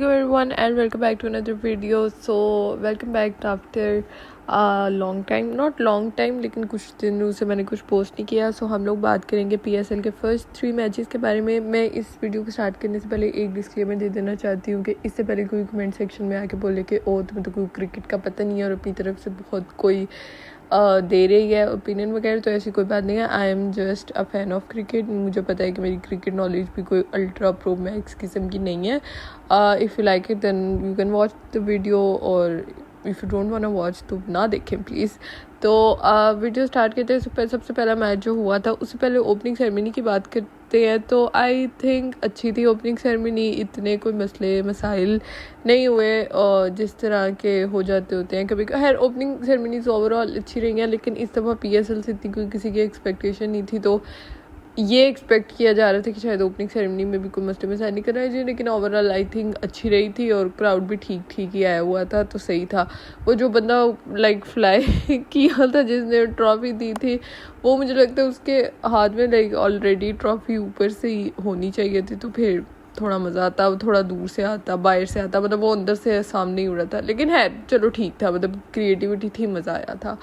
Assalamualaikum everyone and welcome back to another video. So welcome back after a long time, not long time लेकिन कुछ दिनों से मैंने कुछ पोस्ट नहीं किया. सो हम लोग बात करेंगे PSL के फर्स्ट 3 मैचेस के बारे में. मैं इस वीडियो को स्टार्ट करने से पहले एक डिस्क्लेमर दे देना चाहती हूँ कि इससे पहले कोई कमेंट सेक्शन में आके बोले कि ओ तुम्हें तो कोई क्रिकेट का पता नहीं है और अपनी तरफ से बहुत कोई दे रही है ओपिनियन वगैरह, तो ऐसी कोई बात नहीं है. I am just a fan of cricket. मुझे पता है कि मेरी क्रिकेट नॉलेज भी कोई अल्ट्रा प्रो मैक्स किस्म की नहीं है. If you like it then you can watch the video, और if you don't want to watch तो ना देखें प्लीज़. तो वीडियो स्टार्ट करते हैं. सबसे पहला मैच जो हुआ था उससे पहले ओपनिंग सेरेमनी की बात करते हैं. तो आई थिंक अच्छी थी ओपनिंग सेरेमनी. इतने कोई मसले मसाइल नहीं हुए जिस तरह के हो जाते होते हैं कभी. खैर ओपनिंग सेरेमनीज ओवरऑल अच्छी रही हैं, लेकिन इस दफ़ा PSL से इतनी कोई किसी की एक्सपेक्टेशन नहीं थी. तो ये एक्सपेक्ट किया जा रहा था कि शायद ओपनिंग सेरेमनी में भी कोई मसले मसाइल नहीं कराए जाए, लेकिन ओवरऑल आई थिंक अच्छी रही थी और क्राउड भी ठीक ठीक ही आया हुआ था, तो सही था. वो जो बंदा लाइक फ्लाई किया था जिसने ट्रॉफी दी थी, वो मुझे लगता है उसके हाथ में लाइक ऑलरेडी ट्रॉफी ऊपर से ही होनी चाहिए थी, तो फिर थोड़ा मज़ा आता. वो थोड़ा दूर से आता, बाहर से आता, मतलब वो अंदर से सामने ही उड़ा था. लेकिन है चलो ठीक था, मतलब क्रिएटिविटी थी, मज़ा आया था.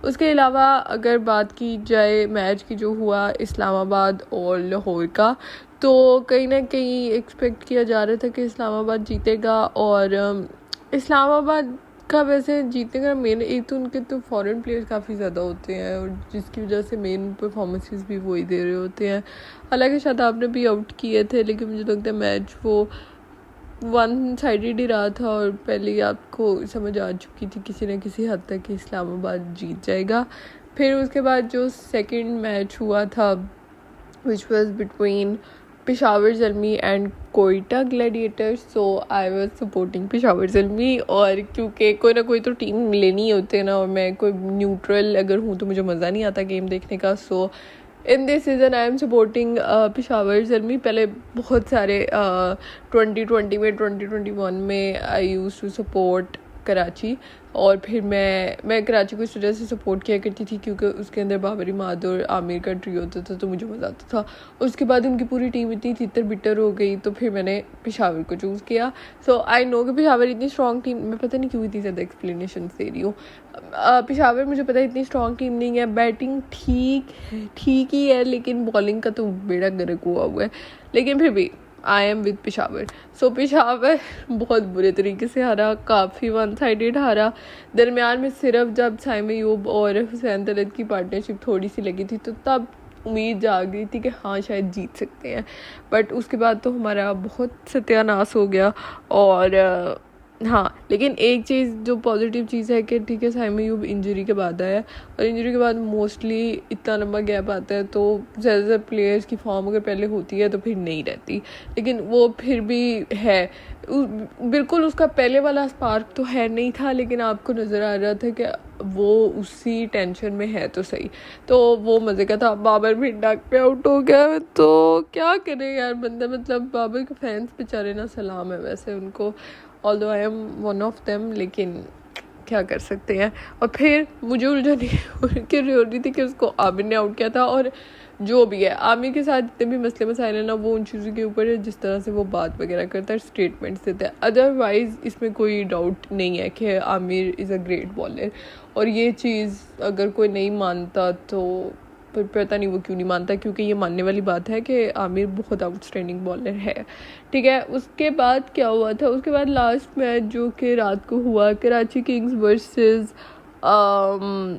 उसके अलावा अगर बात की जाए मैच की जो हुआ इस्लामाबाद और लाहौर का, तो कहीं ना कहीं एक्सपेक्ट किया जा रहा था कि इस्लामाबाद जीतेगा. और इस्लामाबाद का वैसे जीतने का मेन एक तो उनके तो फॉरेन प्लेयर्स काफ़ी ज़्यादा होते हैं, और जिसकी वजह से मेन परफॉर्मेंसेस भी वही दे रहे होते हैं. हालांकि शादाब ने भी आउट किए थे, लेकिन मुझे लगता है मैच वो वन साइडेड ही रहा था, और पहले ही आपको समझ आ चुकी थी किसी न किसी हद तक कि इस्लामाबाद जीत जाएगा. फिर उसके बाद जो सेकंड मैच हुआ था which was between Peshawar Zalmi and Quetta Gladiators. So I was supporting Peshawar Zalmi, और क्योंकि कोई ना कोई तो टीम लेनी होते हैं ना, और मैं कोई न्यूट्रल अगर हूँ तो मुझे मज़ा नहीं आता गेम देखने का. So in this season I am supporting Peshawar Zalmi. पहले बहुत सारे 2020 में 2021 में I use to support Karachi, और फिर मैं कराची को इस वजह से सपोर्ट किया करती थी क्योंकि उसके अंदर बाबर इमाद और आमिर का ट्री होता था, तो मुझे मज़ा आता था. उसके बाद उनकी पूरी टीम इतनी तितर बिटर हो गई, तो फिर मैंने पेशावर को चूज़ किया. सो आई नो कि पेशावर इतनी स्ट्रॉन्ग टीम, मैं पता नहीं क्यों इतनी ज़्यादा एक्सप्लेनेशन दे रही हूँ. पेशावर मुझे पता है इतनी स्ट्रॉन्ग टीम नहीं है. बैटिंग ठीक ही है, लेकिन बॉलिंग का तो बेड़ा गर्क हुआ है. लेकिन फिर भी आई एम विद पेशावर. सो पेशावर बहुत बुरे तरीके से हारा, काफ़ी वन साइडेड हारा. दरमियान में सिर्फ जब साइम अयूब और हुसैन तलत की पार्टनरशिप थोड़ी सी लगी थी, तो तब उम्मीद जाग गई थी कि हाँ शायद जीत सकते हैं. बट उसके बाद तो हमारा बहुत सत्यानाश हो गया. और हाँ, लेकिन एक चीज़ जो पॉजिटिव चीज़ है कि ठीक है साइम अयूब इंजरी के बाद आया, और इंजरी के बाद मोस्टली इतना लंबा गैप आता है, तो ज़्यादातर प्लेयर्स की फॉर्म अगर पहले होती है तो फिर नहीं रहती, लेकिन वो फिर भी है. बिल्कुल उसका पहले वाला स्पार्क तो है नहीं था, लेकिन आपको नज़र आ रहा था कि वो उसी टेंशन में है, तो सही. तो वो मज़े का था. बाबर भी डाक पे आउट हो गया, तो क्या करे यार बंदा, मतलब बाबर के फैंस बेचारे ना सलाम है वैसे उनको, although I am one of them, लेकिन क्या कर सकते हैं. और फिर मुझे उलझन हो रही थी कि उसको आमिर ने आउट किया था, और जो भी है आमिर के साथ जितने भी मसले मसाइल हैं ना, वो उन चीज़ों के ऊपर है जिस तरह से वो बात वगैरह करता है, स्टेटमेंट्स देता है. अदरवाइज़ इसमें कोई डाउट नहीं है कि Aamir is a great bowler. और ये चीज़ अगर कोई नहीं मानता तो पर पता नहीं वो क्यों नहीं मानता, क्योंकि ये मानने वाली बात है कि आमिर बहुत आउटस्टैंडिंग बॉलर है. ठीक है, उसके बाद क्या हुआ था, उसके बाद लास्ट मैच जो कि रात को हुआ, Karachi kings versus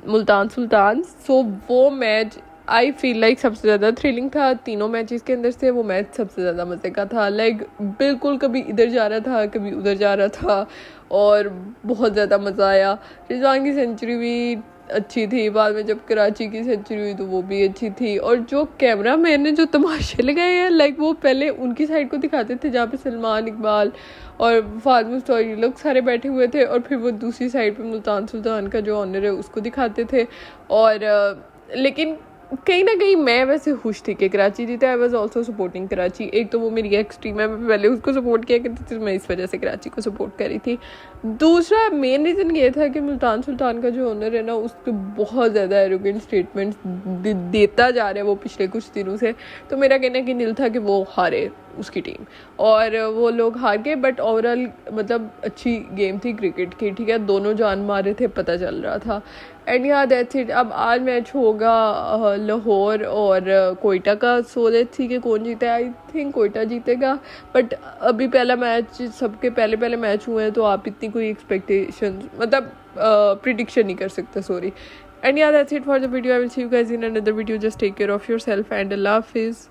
Multan sultans. So वो मैच आई फील लाइक सबसे ज़्यादा थ्रिलिंग था. तीनों मैचेस के अंदर से वो मैच सबसे ज़्यादा मज़े का था. लाइक बिल्कुल कभी इधर जा रहा था कभी उधर जा रहा था, और बहुत ज़्यादा मज़ा आया. रिजवान की सेंचुरी भी अच्छी थी. बाद में जब कराची की सेंचुरी हुई तो वो भी अच्छी थी. और जो कैमरा मैन ने जो तमाशे लगाए हैं, लाइक वो पहले उनकी साइड को दिखाते थे जहाँ पे सलमान इकबाल और फाद मुस्तफा लोग सारे बैठे हुए थे, और फिर वो दूसरी साइड पे मुल्तान सुल्तान का जो ऑनर है उसको दिखाते थे. और लेकिन कहीं ना कहीं मैं वैसे खुश थी कि कराची जीता। I was also supporting Karachi. एक तो वो मेरी एक्स टीम है, मैं पहले उसको सपोर्ट किया करती थी, मैं इस वजह से कराची को सपोर्ट करी थी। दूसरा मेन रीज़न ये था कि मुल्तान सुल्तान का जो ओनर है ना, उसको बहुत ज़्यादा एरोगेंट स्टेटमेंट्स देता जा रहा है वो पिछले कुछ दिनों से। तो मेरा कहना कि दिल था कि वो हारे उसकी टीम, और वो लोग हार गए। बट ओवरऑल मतलब अच्छी गेम थी क्रिकेट की, ठीक है, दोनों जान मारे थे, पता चल रहा था। And yeah that's it. अब आज मैच होगा लाहौर और कोयटा का। सो लेट्स सी कि कौन जीता है। आई थिंक कोयटा जीतेगा, बट अभी पहला मैच, सबके पहले पहले मैच हुए हैं, तो आप इतनी कोई एक्सपेक्टेशन मतलब प्रिडिक्शन नहीं कर सकते, sorry. And yeah that's it for the video. I will see you guys in another video. Just take care of yourself and अल्लाह हाफिज़।